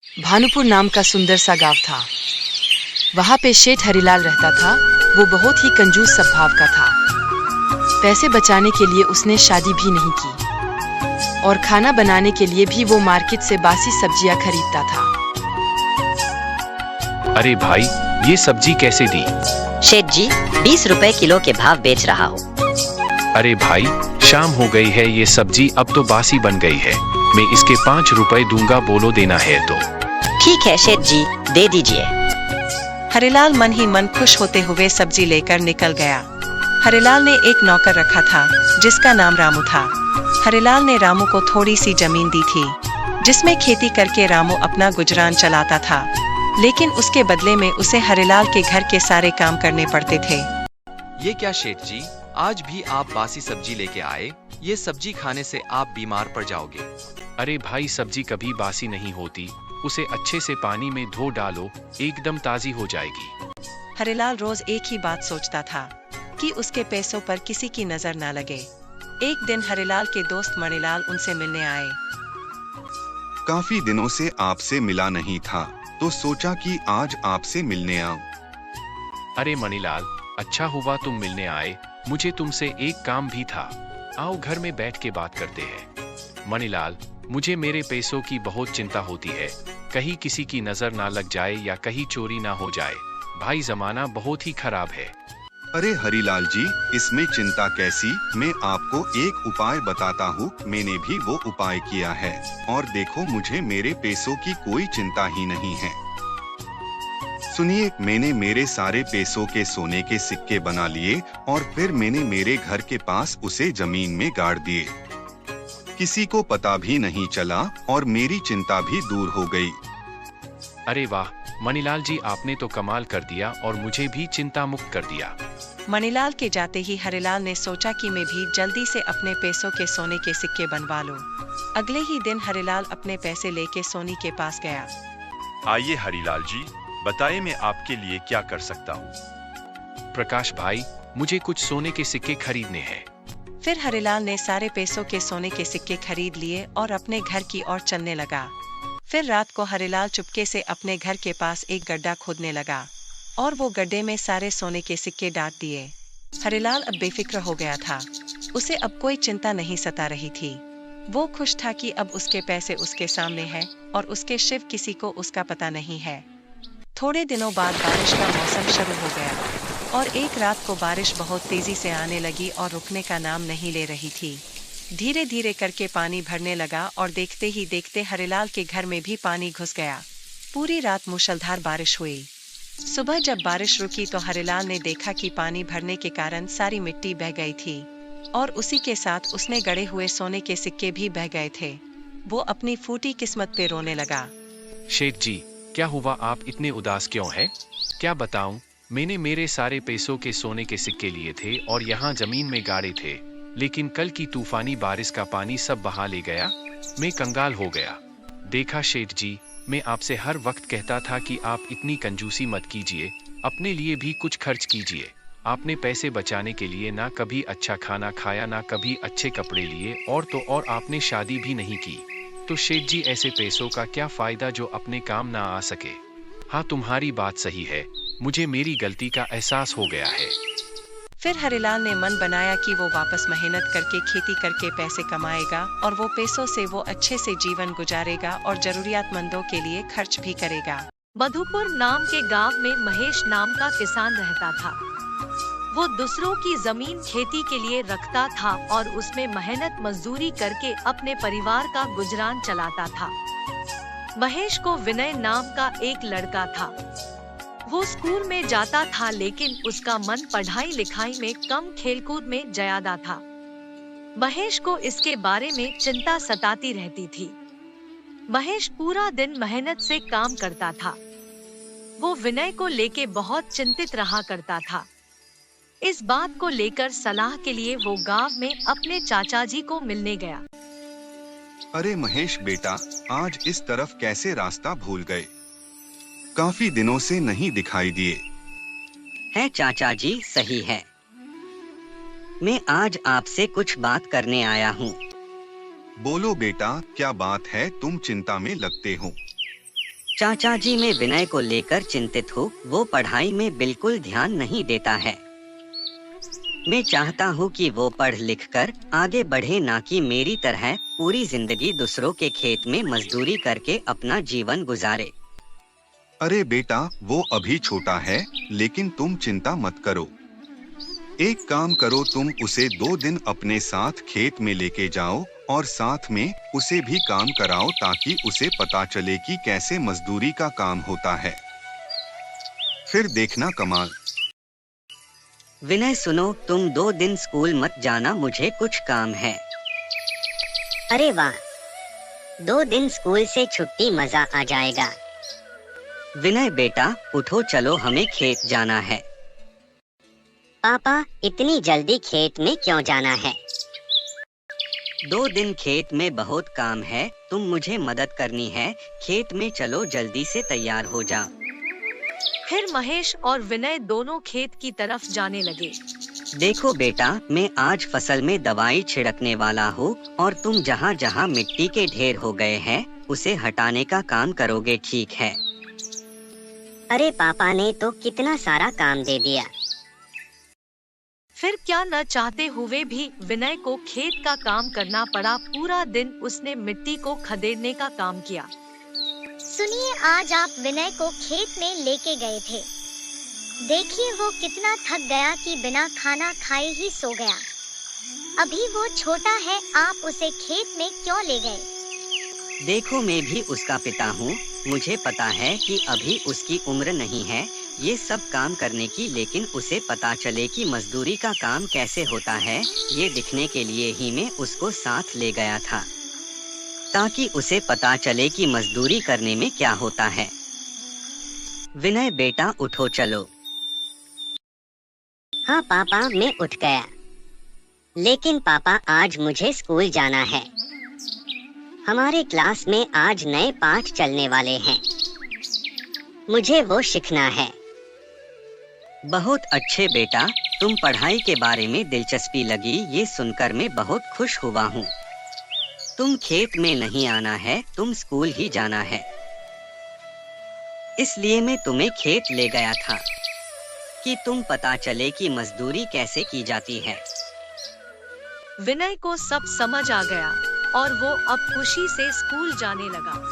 भानुपुर नाम का सुंदर सा गांव था। वहां पे शेठ हरिलाल रहता था। वो बहुत ही कंजूस स्वभाव का था। पैसे बचाने के लिए उसने शादी भी नहीं की और खाना बनाने के लिए भी वो मार्केट से बासी सब्जियां खरीदता था। अरे भाई, ये सब्जी कैसे दी? शेठ जी, 20 रुपए किलो के भाव बेच रहा हूँ। अरे भाई, शाम हो गई है, ये सब्जी अब तो बासी बन गई है। मैं इसके 5 रुपए दूंगा, बोलो देना है तो। ठीक है शेठ जी, दे दीजिए। हरिलाल मन ही मन खुश होते हुए सब्जी लेकर निकल गया। हरिलाल ने एक नौकर रखा था जिसका नाम रामू था। हरिलाल ने रामू को थोड़ी सी जमीन दी थी जिसमें खेती करके रामू अपना गुजरान चलाता था, लेकिन उसके बदले में उसे हरिलाल के घर के सारे काम करने पड़ते थे। ये क्या शेठ जी, आज भी आप बासी सब्जी लेके आए? ये सब्जी खाने से आप बीमार पड़ जाओगे। अरे भाई, सब्जी कभी बासी नहीं होती, उसे अच्छे से पानी में धो डालो, एकदम ताजी हो जाएगी। हरिलाल रोज एक ही बात सोचता था कि उसके पैसों पर किसी की नजर ना लगे। एक दिन हरिलाल के दोस्त मणिलाल उनसे मिलने आए। काफी दिनों से आपसे मिला नहीं था, तो सोचा कि आज आपसे मिलने आऊं। अरे मणिलाल, अच्छा हुआ तुम मिलने आए, मुझे तुमसे एक काम भी था। आओ घर में बैठ के बात करते हैं। मणिलाल, मुझे मेरे पैसों की बहुत चिंता होती है, कहीं किसी की नजर ना लग जाए या कहीं चोरी ना हो जाए। भाई, जमाना बहुत ही खराब है। अरे हरिलाल जी, इसमें चिंता कैसी, मैं आपको एक उपाय बताता हूँ। मैंने भी वो उपाय किया है और देखो, मुझे मेरे पैसों की कोई चिंता ही नहीं है। सुनिए, मैंने मेरे सारे पैसों के सोने के सिक्के बना लिए और फिर मैंने मेरे घर के पास उसे जमीन में गाड़ दिए। किसी को पता भी नहीं चला और मेरी चिंता भी दूर हो गई। अरे वाह मणिलाल जी, आपने तो कमाल कर दिया और मुझे भी चिंता मुक्त कर दिया। मणिलाल के जाते ही हरिलाल ने सोचा कि मैं भी जल्दी से अपने पैसों के सोने के सिक्के बनवा लूं। अगले ही दिन हरिलाल अपने पैसे लेके सोनी के पास गया। आइए हरिलाल जी, बताइए मैं आपके लिए क्या कर सकता हूँ। प्रकाश भाई, मुझे कुछ सोने के सिक्के खरीदने हैं। फिर हरिलाल ने सारे पैसों के सोने के सिक्के खरीद लिए और अपने घर की ओर चलने लगा। फिर रात को हरिलाल चुपके से अपने घर के पास एक गड्ढा खोदने लगा और वो गड्ढे में सारे सोने के सिक्के डाल दिए। हरिलाल अब बेफिक्र हो गया था, उसे अब कोई चिंता नहीं सता रही थी। वो खुश था कि अब उसके पैसे उसके सामने हैं और उसके शिव किसी को उसका पता नहीं है। थोड़े दिनों बाद बारिश का मौसम शुरू हो गया और एक रात को बारिश बहुत तेजी से आने लगी और रुकने का नाम नहीं ले रही थी। धीरे धीरे करके पानी भरने लगा और देखते ही देखते हरिलाल के घर में भी पानी घुस गया। पूरी रात मूसलाधार बारिश हुई। सुबह जब बारिश रुकी तो हरिलाल ने देखा कि पानी भरने के कारण सारी मिट्टी बह गई थी और उसी के साथ उसने गड़े हुए सोने के सिक्के भी बह गए थे। वो अपनी फूटी किस्मत पे रोने लगा। शेठ जी, क्या हुआ, आप इतने उदास क्यों हैं? क्या बताऊं, मैंने मेरे सारे पैसों के सोने के सिक्के लिए थे और यहाँ जमीन में गाड़े थे, लेकिन कल की तूफानी बारिश का पानी सब बहा ले गया। मैं कंगाल हो गया। देखा शेठ जी, मैं आपसे हर वक्त कहता था कि आप इतनी कंजूसी मत कीजिए, अपने लिए भी कुछ खर्च कीजिए। आपने पैसे बचाने के लिए ना कभी अच्छा खाना खाया, ना कभी अच्छे कपड़े लिए, और तो और आपने शादी भी नहीं की। तो शेठ जी, ऐसे पैसों का क्या फायदा जो अपने काम ना आ सके। हाँ, तुम्हारी बात सही है, मुझे मेरी गलती का एहसास हो गया है। फिर हरिलाल ने मन बनाया कि वो वापस मेहनत करके खेती करके पैसे कमाएगा और वो पैसों से वो अच्छे से जीवन गुजारेगा और जरूरियातमंदों के लिए खर्च भी करेगा। मधुपुर नाम के गांव में महेश नाम का किसान रहता था। वो दूसरों की जमीन खेती के लिए रखता था और उसमें मेहनत मजदूरी करके अपने परिवार का गुजरान चलाता था। महेश को विनय नाम का एक लड़का था। वो स्कूल में जाता था, लेकिन उसका मन पढ़ाई लिखाई में कम, खेलकूद में ज्यादा था। महेश को इसके बारे में चिंता सताती रहती थी। महेश पूरा दिन मेहनत से काम करता था। वो विनय को लेके बहुत चिंतित रहा करता था। इस बात को लेकर सलाह के लिए वो गांव में अपने चाचा जी को मिलने गया। अरे महेश बेटा, आज इस तरफ कैसे रास्ता भूल गए? काफी दिनों से नहीं दिखाई दिए। है चाचा जी, सही है। मैं आज आपसे कुछ बात करने आया हूँ। बोलो बेटा, क्या बात है? तुम चिंता में लगते हो। चाचा जी, मैं विनय को लेकर चिंतित हूँ। वो पढ़ाई में बिल्कुल ध्यान नहीं देता है। मैं चाहता हूँ कि वो पढ़ लिख कर आगे बढ़े, ना कि मेरी तरह पूरी जिंदगी दूसरों के खेत में मजदूरी करके अपना जीवन गुजारे। अरे बेटा, वो अभी छोटा है, लेकिन तुम चिंता मत करो। एक काम करो, तुम उसे 2 दिन अपने साथ खेत में लेके जाओ और साथ में उसे भी काम कराओ, ताकि उसे पता चले कि कैसे मजदूरी का काम होता है। फिर देखना कमाल। विनय सुनो, तुम 2 दिन स्कूल मत जाना, मुझे कुछ काम है। अरे वाह, 2 दिन स्कूल से छुट्टी, मजा आ जाएगा। विनय बेटा उठो, चलो हमें खेत जाना है। पापा, इतनी जल्दी खेत में क्यों जाना है? 2 दिन खेत में बहुत काम है, तुम मुझे मदद करनी है। खेत में चलो, जल्दी से तैयार हो जा। फिर महेश और विनय दोनों खेत की तरफ जाने लगे। देखो बेटा, मैं आज फसल में दवाई छिड़कने वाला हूँ और तुम जहाँ जहाँ मिट्टी के ढेर हो गए हैं उसे हटाने का काम करोगे, ठीक है? अरे पापा ने तो कितना सारा काम दे दिया। फिर क्या न चाहते हुए भी विनय को खेत का काम करना पड़ा। पूरा दिन उसने मिट्टी को खदेड़ने का काम किया। सुनिए, आज आप विनय को खेत में लेके गए थे। देखिए वो कितना थक गया कि बिना खाना खाए ही सो गया। अभी वो छोटा है, आप उसे खेत में क्यों ले गए? देखो, मैं भी उसका पिता हूँ, मुझे पता है कि अभी उसकी उम्र नहीं है ये सब काम करने की, लेकिन उसे पता चले कि मजदूरी का काम कैसे होता है, ये दिखने के लिए ही मैं उसको साथ ले गया था, ताकि उसे पता चले कि मजदूरी करने में क्या होता है। विनय बेटा उठो, चलो। हाँ पापा, मैं उठ गया। लेकिन पापा, आज मुझे स्कूल जाना है। हमारे क्लास में आज नए पाठ चलने वाले हैं, मुझे वो सीखना है। बहुत अच्छे बेटा, तुम पढ़ाई के बारे में दिलचस्पी लगी, ये सुनकर मैं बहुत खुश हुआ हूँ। तुम खेत में नहीं आना है, तुम स्कूल ही जाना है। इसलिए मैं तुम्हें खेत ले गया था कि तुम पता चले कि मजदूरी कैसे की जाती है। विनय को सब समझ आ गया और वो अब खुशी से स्कूल जाने लगा।